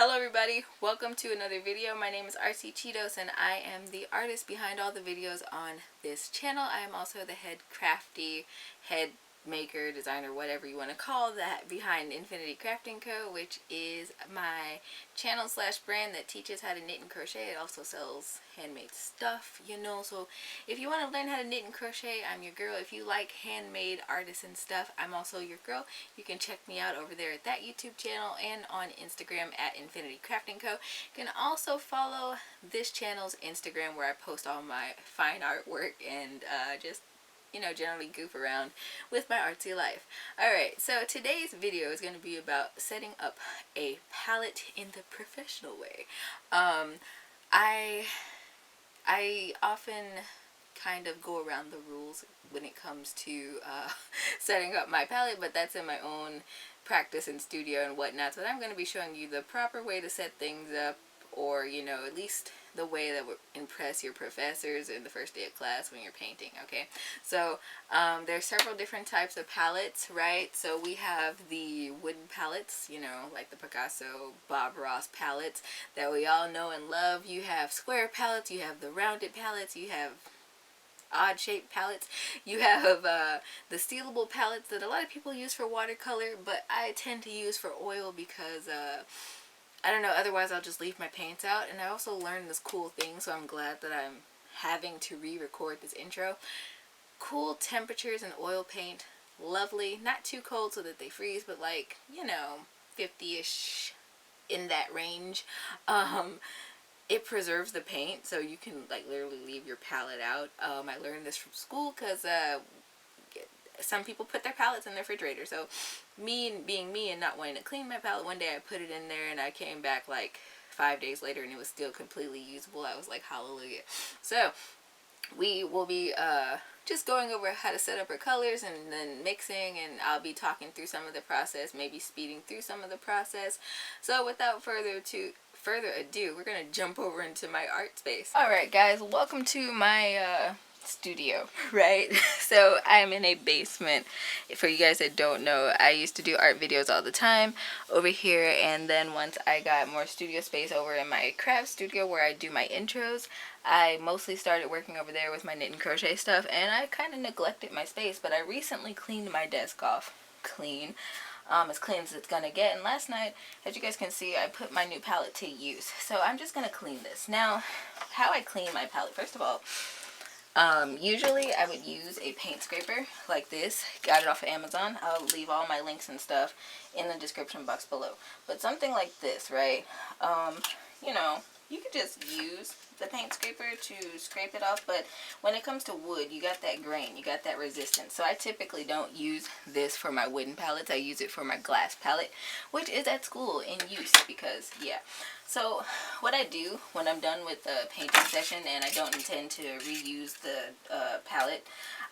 Hello everybody, welcome to another video. My name is ArtsyChiitos and I am the artist behind all the videos on this channel. I am also the head maker, designer, whatever you want to call that, behind Infinity Crafting Co., which is my channel slash brand that teaches how to knit and crochet. It also sells handmade stuff, you know, so if you want to learn how to knit and crochet, I'm your girl. If you like handmade artisan stuff, I'm also your girl. You can check me out over there at that YouTube channel and on Instagram at Infinity Crafting Co. You can also follow this channel's Instagram where I post all my fine artwork and just, you know, generally goof around with my artsy life. Alright, so today's video is going to be about setting up a palette in the professional way. I often kind of go around the rules when it comes to setting up my palette, but that's in my own practice and studio and whatnot. So I'm going to be showing you the proper way to set things up, or, you know, at least the way that would impress your professors in the first day of class when you're painting, okay? So there's several different types of palettes, right? So we have the wooden palettes, you know, like the Picasso, Bob Ross palettes that we all know and love. You have square palettes, you have the rounded palettes, you have odd shaped palettes, you have the steelable palettes that a lot of people use for watercolor, but I tend to use for oil because I don't know, otherwise I'll just leave my paints out. And I also learned this cool thing, so I'm glad that I'm having to re-record this intro. Cool temperatures in oil paint, lovely, not too cold so that they freeze, but like, you know, 50-ish, in that range. It preserves the paint, so you can like literally leave your palette out. I learned this from school because some people put their palettes in the refrigerator. So me being me and not wanting to clean my palette, one day I put it in there and I came back like 5 days later and it was still completely usable. I was like, hallelujah. So we will be just going over how to set up our colors and then mixing, and I'll be talking through some of the process, maybe speeding through some of the process. So without further ado, we're gonna jump over into my art space. Alright guys, welcome to my studio, right? So I'm in a basement. For you guys that don't know, I used to do art videos all the time over here, and then once I got more studio space over in my craft studio where I do my intros, I mostly started working over there with my knit and crochet stuff, and I kind of neglected my space. But I recently cleaned my desk off as clean as it's gonna get, and last night, as you guys can see, I put my new palette to use. So I'm just gonna clean this. Now, how I clean my palette, first of all, usually I would use a paint scraper like this. Got it off of Amazon. I'll leave all my links and stuff in the description box below. But something like this, right? You know, you could just use the paint scraper to scrape it off, but when it comes to wood, you got that grain, you got that resistance. So I typically don't use this for my wooden palettes. I use it for my glass palette, which is at school in use because, yeah. So what I do when I'm done with the painting session and I don't intend to reuse the palette,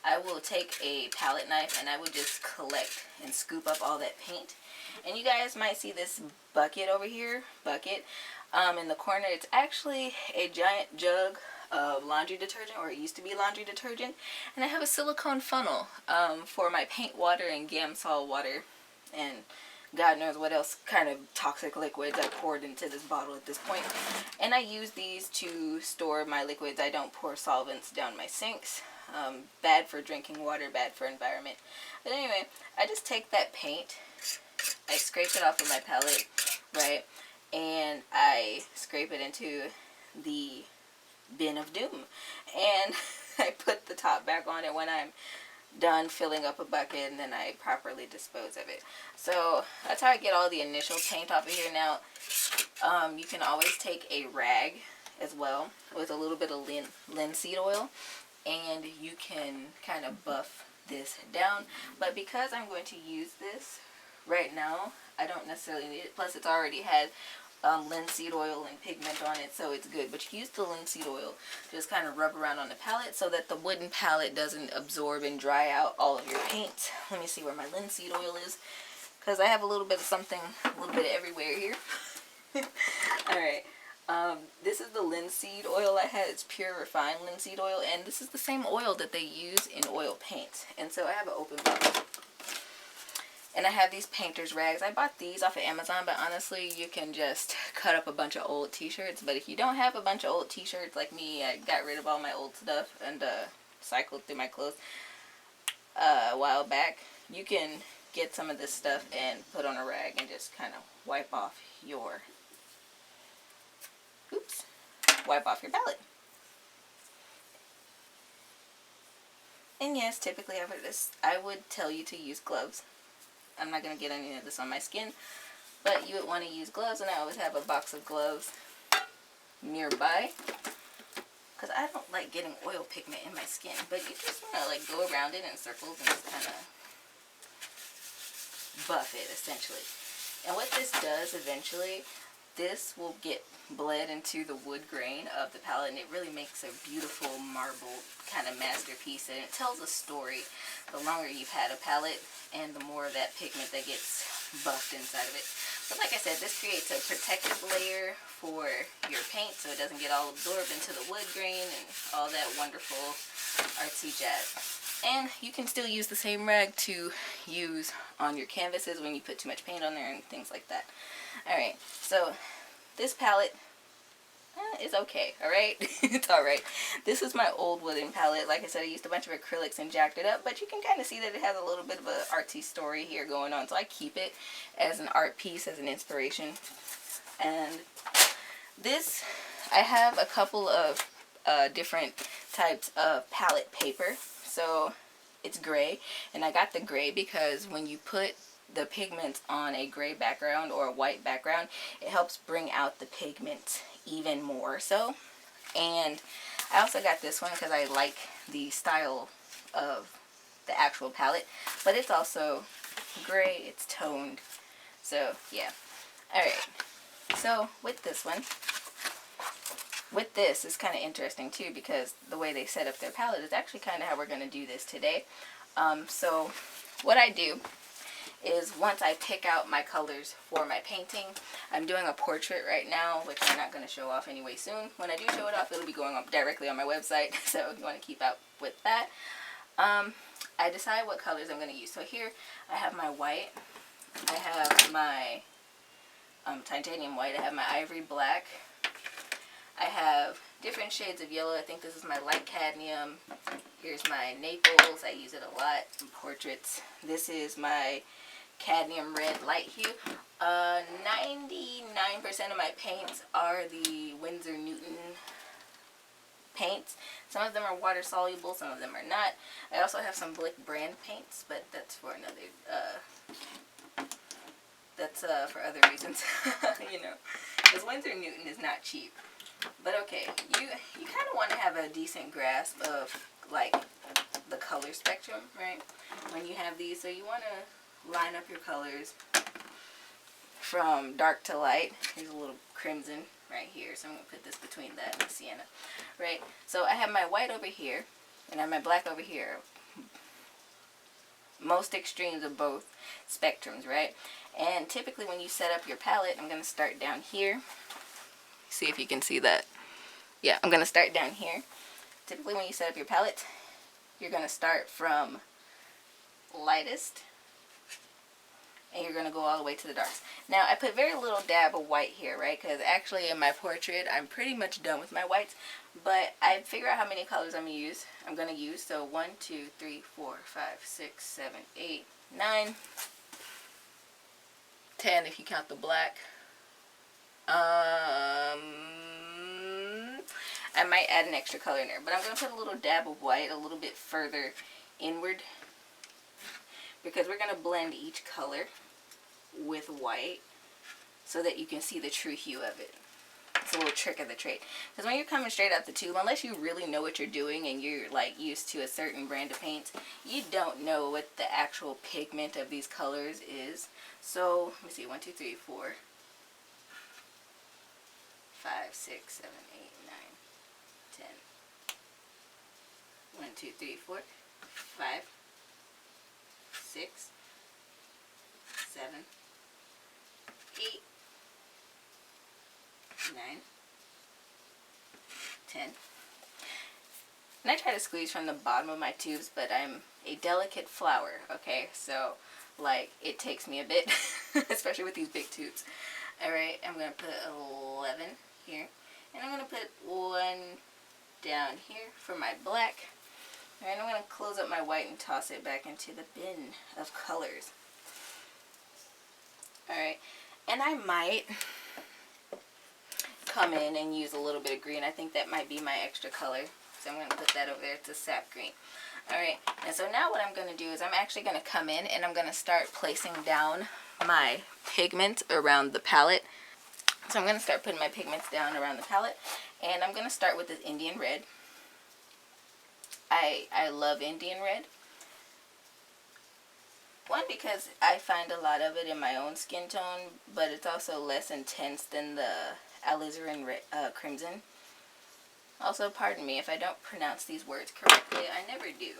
I will take a palette knife and I will just collect and scoop up all that paint. And you guys might see this bucket over here, in the corner. It's actually a giant jug of laundry detergent, or it used to be laundry detergent, and I have a silicone funnel for my paint water and Gamsol water and God knows what else kind of toxic liquids I poured into this bottle at this point. And I use these to store my liquids. I don't pour solvents down my sinks. Bad for drinking water, bad for environment. But anyway, I just take that paint, I scrape it off of my palette, right? And I scrape it into the bin of doom. And I put the top back on it when I'm done filling up a bucket, and then I properly dispose of it. So that's how I get all the initial paint off of here. Now, you can always take a rag as well with a little bit of linseed oil, and you can kind of buff this down. But because I'm going to use this right now, I don't necessarily need it. Plus, it's already had linseed oil and pigment on it, so it's good. But you use the linseed oil, just kind of rub around on the palette so that the wooden palette doesn't absorb and dry out all of your paint. Let me see where my linseed oil is, because I have a little bit of something, a little bit everywhere here. Alright, this is the linseed oil I had. It's pure refined linseed oil, and this is the same oil that they use in oil paints. And so I have an open bottle. And I have these painter's rags. I bought these off of Amazon, but honestly, you can just cut up a bunch of old t-shirts. But if you don't have a bunch of old t-shirts like me, I got rid of all my old stuff and cycled through my clothes a while back. You can get some of this stuff and put on a rag and just kind of wipe off your palette. And yes, typically I would tell you to use gloves. I'm not going to get any of this on my skin, but you would want to use gloves, and I always have a box of gloves nearby because I don't like getting oil pigment in my skin. But you just want to like go around it in circles and just kind of buff it essentially. And what this does eventually, this will get bled into the wood grain of the palette, and it really makes a beautiful marble kind of masterpiece, and it tells a story. The longer you've had a palette and the more of that pigment that gets buffed inside of it. But like I said, this creates a protective layer for your paint so it doesn't get all absorbed into the wood grain and all that wonderful artsy jazz. And you can still use the same rag to use on your canvases when you put too much paint on there and things like that. Alright, so this palette is okay, alright? It's alright. This is my old wooden palette. Like I said, I used a bunch of acrylics and jacked it up, but you can kind of see that it has a little bit of an artsy story here going on. So I keep it as an art piece, as an inspiration. And this, I have a couple of different types of palette paper. So it's gray, and I got the gray because when you put the pigments on a gray background or a white background, it helps bring out the pigment even more so. And I also got this one because I like the style of the actual palette, but it's also gray, it's toned, so yeah. Alright, so with this one, with this, it's kind of interesting too because the way they set up their palette is actually kind of how we're going to do this today. So what I do is once I pick out my colors for my painting, I'm doing a portrait right now, which I'm not going to show off anyway soon. When I do show it off, it'll be going up directly on my website, so you want to keep up with that. I decide what colors I'm going to use. So here I have my white, I have my titanium white, I have my ivory black, I have different shades of yellow. I think this is my light cadmium. Here's my Naples. I use it a lot in portraits. This is my cadmium red light hue. 99% of my paints are the Windsor paints. Some of them are water soluble, some of them are not. I also have some Blick brand paints, but that's for another, for other reasons, you know, because Windsor is not cheap. But okay, you kind of want to have a decent grasp of like the color spectrum, right? When you have these, so you want to line up your colors from dark to light. Here's a little crimson right here, so I'm going to put this between that and the sienna, right? So I have my white over here, and I have my black over here. Most extremes of both spectrums, right? And typically when you set up your palette, I'm going to start down here. See if you can see that. Yeah, I'm going to start down here. Typically when you set up your palette, you're going to start from lightest, and you're going to go all the way to the darks. Now, I put very little dab of white here, right? Because actually in my portrait, I'm pretty much done with my whites. But I figure out how many colors I'm going to use. So 1, 2, 3, 4, 5, 6, 7, 8, 9, 10 if you count the black. I might add an extra color in there, but I'm going to put a little dab of white a little bit further inward because we're going to blend each color with white so that you can see the true hue of it. It's a little trick of the trade, because when you're coming straight out the tube, unless you really know what you're doing and you're like used to a certain brand of paints, you don't know what the actual pigment of these colors is. So let me see, 1, 2, 3, 4, 5, 6, 7, 8, 9, 10. 1, 2, 3, 4, 5, 6, 7, 8, 9, 10. And I try to squeeze from the bottom of my tubes, but I'm a delicate flower, okay? So like it takes me a bit, especially with these big tubes. Alright, I'm going to put 11 here. And I'm going to put 1 down here for my black. Alright, I'm going to close up my white and toss it back into the bin of colors. Alright, and I might come in and use a little bit of green. I think that might be my extra color. So I'm going to put that over there. It's a sap green. Alright, and so now what I'm going to do is I'm actually going to come in and I'm going to start placing down my pigment around the palette. So I'm going to start putting my pigments down around the palette. And I'm going to start with this Indian red. I love Indian red. One, because I find a lot of it in my own skin tone, but it's also less intense than the alizarin crimson. Also, pardon me if I don't pronounce these words correctly. I never do.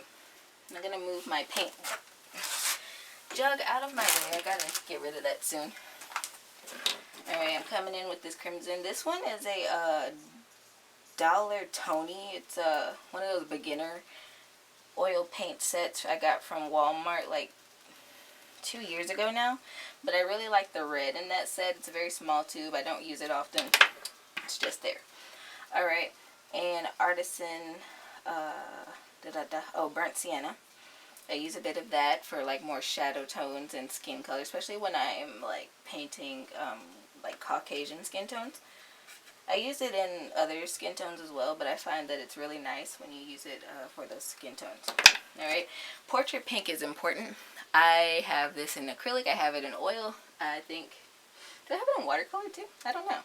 I'm going to move my paint jug out of my way. I got to get rid of that soon. Alright, I'm coming in with this crimson. This one is a Dollar Tony. It's one of those beginner oil paint sets I got from Walmart like 2 years ago now. But I really like the red in that set. It's a very small tube. I don't use it often. It's just there. Alright, and Artisan, Burnt Sienna. I use a bit of that for like more shadow tones and skin color, especially when I'm like painting like Caucasian skin tones. I use it in other skin tones as well, but I find that it's really nice when you use it for those skin tones. Alright, portrait pink is important. I have this in acrylic, I have it in oil, I think. Do I have it in watercolor too? I don't know.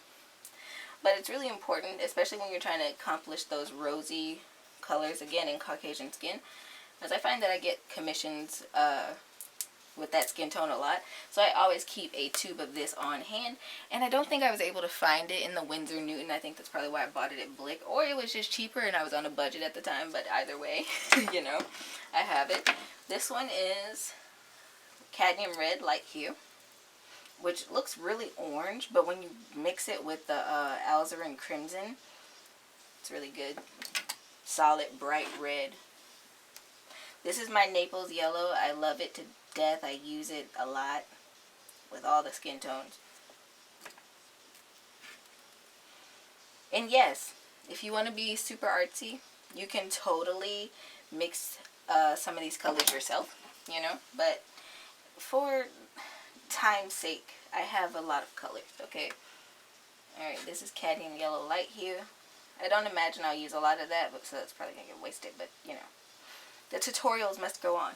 But it's really important, especially when you're trying to accomplish those rosy colors, again, in Caucasian skin. Because I find that I get commissions with that skin tone a lot. So I always keep a tube of this on hand. And I don't think I was able to find it in the Windsor Newton. I think that's probably why I bought it at Blick. Or it was just cheaper and I was on a budget at the time. But either way, you know, I have it. This one is Cadmium Red Light Hue, which looks really orange. But when you mix it with the alizarin crimson, it's really good. Solid, bright red. This is my Naples Yellow. I love it to death. I use it a lot with all the skin tones. And yes, if you want to be super artsy, you can totally mix some of these colors yourself, you know. But for time's sake, I have a lot of colors, okay? Alright, this is Cadmium Yellow Light Hue. I don't imagine I'll use a lot of that, so it's probably going to get wasted, but, you know. The tutorials must go on.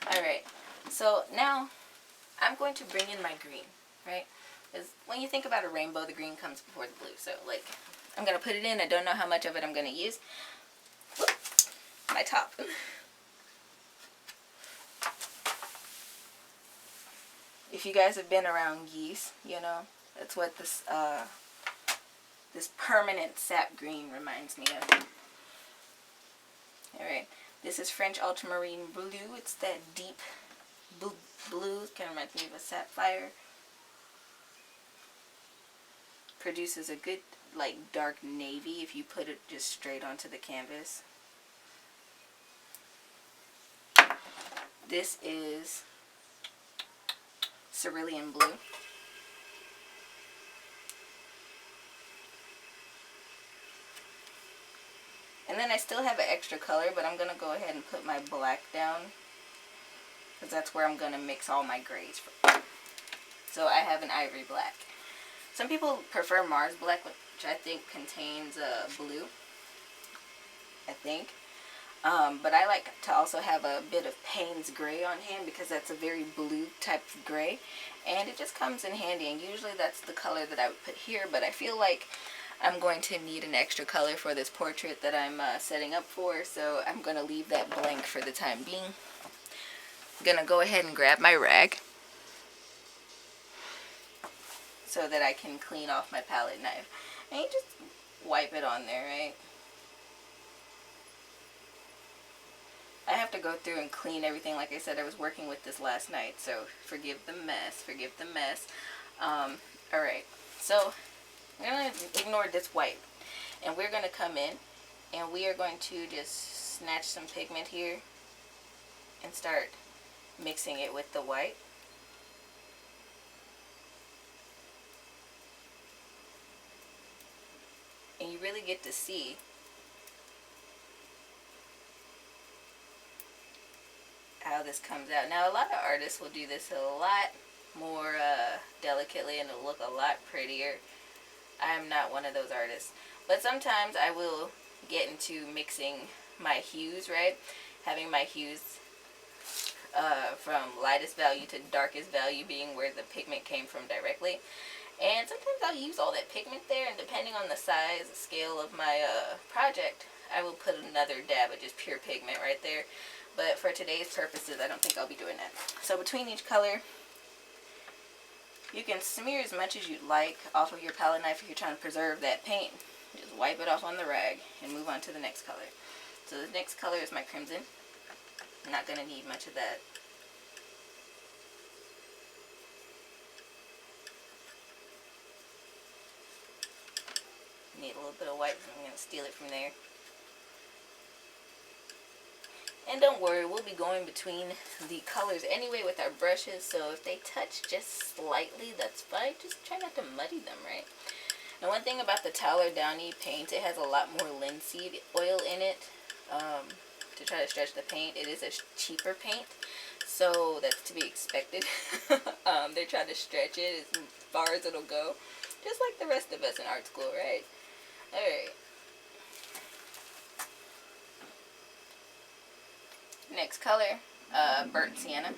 Alright, so now I'm going to bring in my green, right? Because when you think about a rainbow, the green comes before the blue. So, like, I'm going to put it in. I don't know how much of it I'm going to use. Whoop, my top. If you guys have been around geese, you know, that's what this, this permanent sap green reminds me of. Alright. This is French Ultramarine Blue. It's that deep blue. Kind of reminds me of a sapphire. Produces a good, like, dark navy if you put it just straight onto the canvas. This is Cerulean Blue. And then I still have an extra color, but I'm going to go ahead and put my black down, because that's where I'm going to mix all my grays from. So I have an ivory black. Some people prefer Mars black, which I think contains blue, I think. But I like to also have a bit of Payne's gray on hand, because that's a very blue type of gray. And it just comes in handy, and usually that's the color that I would put here, but I feel like I'm going to need an extra color for this portrait that I'm setting up for, so I'm going to leave that blank for the time being. I'm going to go ahead and grab my rag so that I can clean off my palette knife. And you just wipe it on there, right? I have to go through and clean everything. Like I said, I was working with this last night, so forgive the mess, forgive the mess. Alright, so we're going to ignore this white, and we're going to come in and we are going to just snatch some pigment here and start mixing it with the white. And you really get to see how this comes out. Now, a lot of artists will do this a lot more delicately, and it'll look a lot prettier. I'm not one of those artists. But sometimes I will get into mixing my hues, right? Having my hues from lightest value to darkest value being where the pigment came from directly. And sometimes I'll use all that pigment there, and depending on the size, scale of my project, I will put another dab of just pure pigment right there. But for today's purposes, I don't think I'll be doing that. So between each color, you can smear as much as you'd like off of your palette knife if you're trying to preserve that paint. Just wipe it off on the rag and move on to the next color. So the next color is my crimson. I'm not going to need much of that. Need a little bit of white, so I'm going to steal it from there. And don't worry, we'll be going between the colors anyway with our brushes, so if they touch just slightly, that's fine. Just try not to muddy them, right? And one thing about the Tyler Downey paint, it has a lot more linseed oil in it to try to stretch the paint. It is a cheaper paint, so that's to be expected. They try to stretch it as far as it'll go, just like the rest of us in art school, right? Alright. Next color, burnt sienna.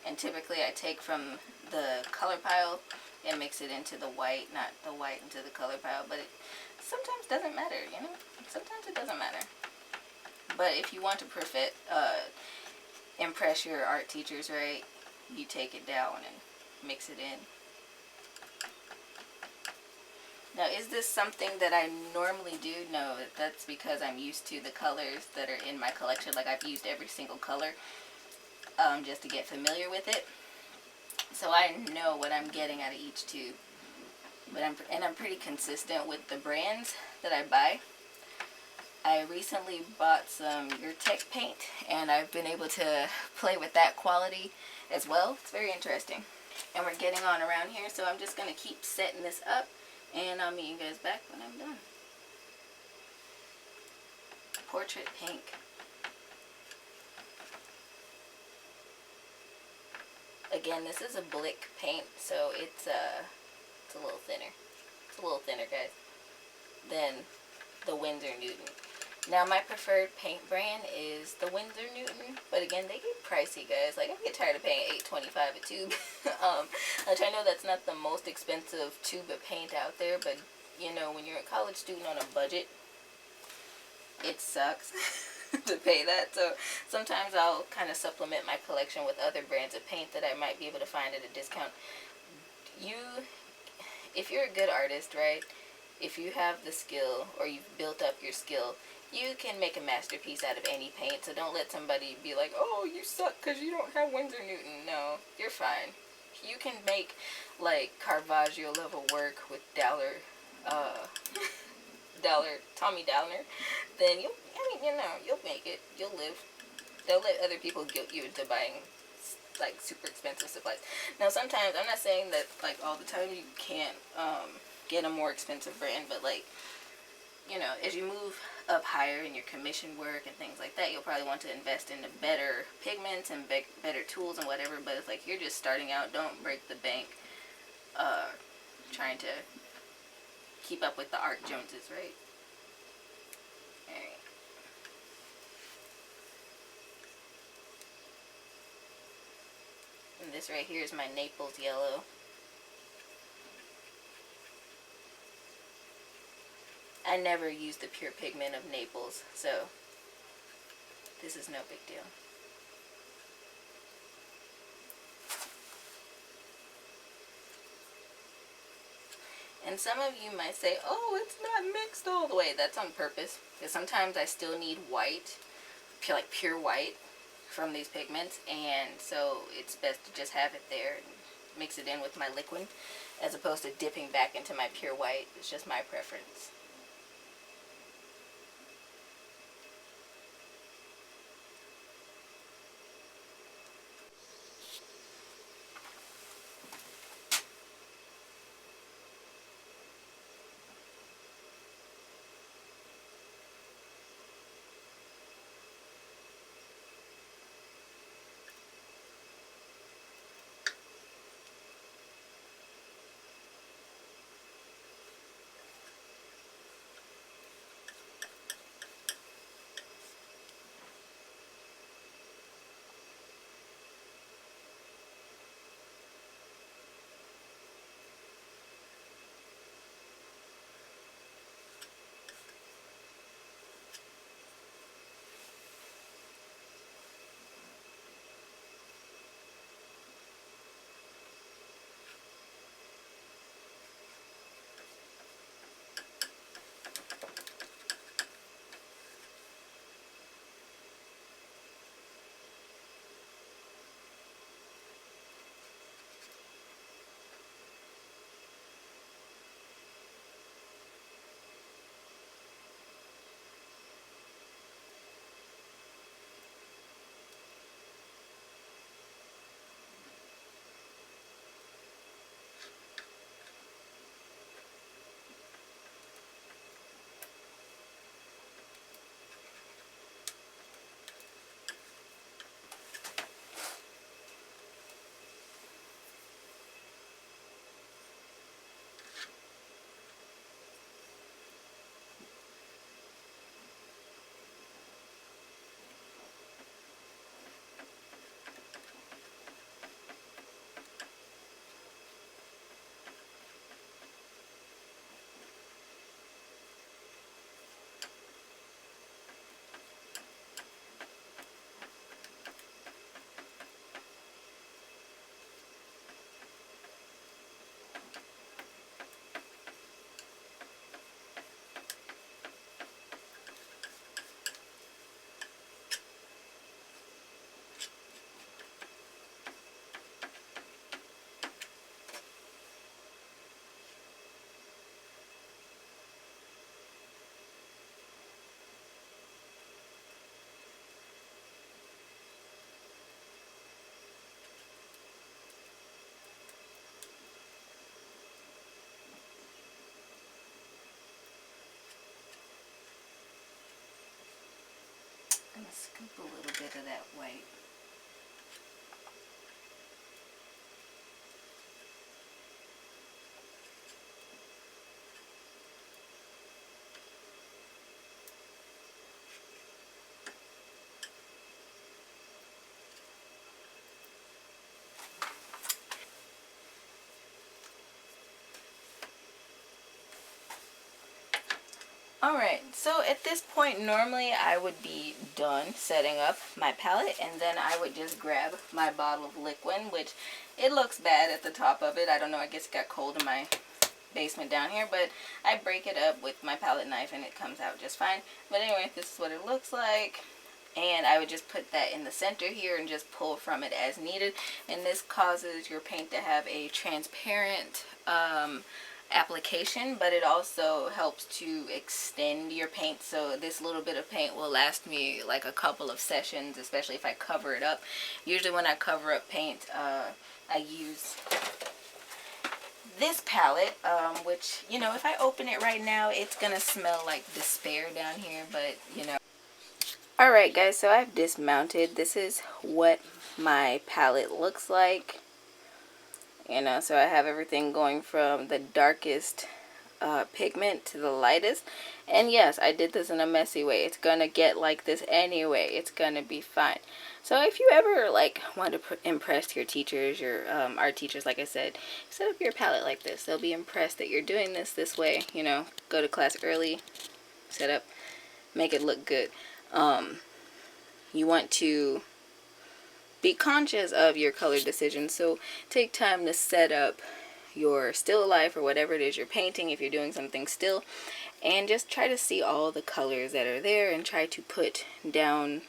And typically I take from the color pile and mix it into the white, not the white into the color pile, but it sometimes doesn't matter, you know? Sometimes it doesn't matter. But if you want to impress your art teachers, right, you take it down and mix it in. Now, is this something that I normally do? No, that's because I'm used to the colors that are in my collection. Like, I've used every single color just to get familiar with it. So I know what I'm getting out of each tube. But I'm pretty consistent with the brands that I buy. I recently bought some Your Tech paint, and I've been able to play with that quality as well. It's very interesting. And we're getting on around here, so I'm just going to keep setting this up. And I'll meet you guys back when I'm done. Portrait pink. Again, this is a Blick paint, so it's a little thinner. It's a little thinner, guys, than the Windsor Newton. Now, my preferred paint brand is the Windsor Newton, but again, they get pricey, guys. Like, I get tired of paying $8.25 a tube. Which I know that's not the most expensive tube of paint out there, but, you know, when you're a college student on a budget, it sucks to pay that. So sometimes I'll kind of supplement my collection with other brands of paint that I might be able to find at a discount. If you're a good artist, right, if you have the skill or you've built up your skill, you can make a masterpiece out of any paint. So don't let somebody be like, oh, you suck because you don't have Windsor Newton. No, you're fine. You can make like Caravaggio level work with Tommy Downer. Then you'll make it. You'll live. Don't let other people guilt you into buying like super expensive supplies. Now, sometimes, I'm not saying that like all the time you can't get a more expensive brand, but like, you know, as you move up higher in your commission work and things like that, you'll probably want to invest into better pigments and better tools and whatever. But if like you're just starting out, don't break the bank trying to keep up with the Art Joneses, right? Alright. And this right here is my Naples yellow. I never use the pure pigment of Naples, so this is no big deal. And some of you might say, oh, it's not mixed all the way. That's on purpose, because sometimes I still need white, like pure white from these pigments, and so it's best to just have it there and mix it in with my liquid as opposed to dipping back into my pure white. It's just my preference. A little bit of that white. Alright, so at this point normally I would be done setting up my palette, and then I would just grab my bottle of liquid, which it looks bad at the top of it. I don't know, I guess it got cold in my basement down here, but I break it up with my palette knife and it comes out just fine. But anyway, this is what it looks like. And I would just put that in the center here and just pull from it as needed. And this causes your paint to have a transparent application, but it also helps to extend your paint. So this little bit of paint will last me like a couple of sessions, especially if I cover it up. Usually when I cover up paint, I use this palette, which, you know, if I open it right now, it's gonna smell like despair down here, but, you know. Alright guys, so I've dismounted. This is what my palette looks like. You know, so I have everything going from the darkest pigment to the lightest. And yes, I did this in a messy way. It's gonna get like this anyway. It's gonna be fine. So if you ever like want to impress your teachers, your art teachers, like I said, set up your palette like this. They'll be impressed that you're doing this way. You know, go to class early, set up, make it look good. You want to be conscious of your color decisions, so take time to set up your still life or whatever it is you're painting if you're doing something still, and just try to see all the colors that are there and try to put down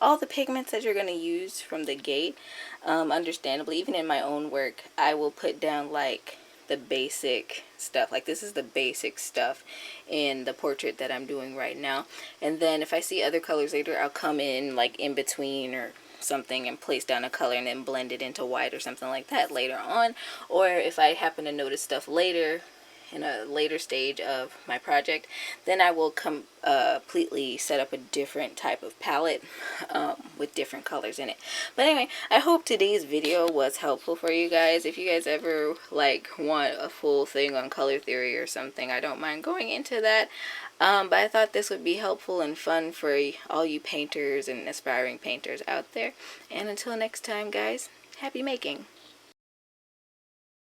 all the pigments that you're going to use from the gate. Understandably, even in my own work, I will put down like the basic stuff. Like this is the basic stuff in the portrait that I'm doing right now, and then if I see other colors later, I'll come in like in between or something and place down a color and then blend it into white or something like that later on. Or if I happen to notice stuff later in a later stage of my project, then I will completely set up a different type of palette with different colors in it. But anyway, I hope today's video was helpful for you guys. If you guys ever like want a full thing on color theory or something, I don't mind going into that. But I thought this would be helpful and fun for all you painters and aspiring painters out there. And until next time, guys, happy making!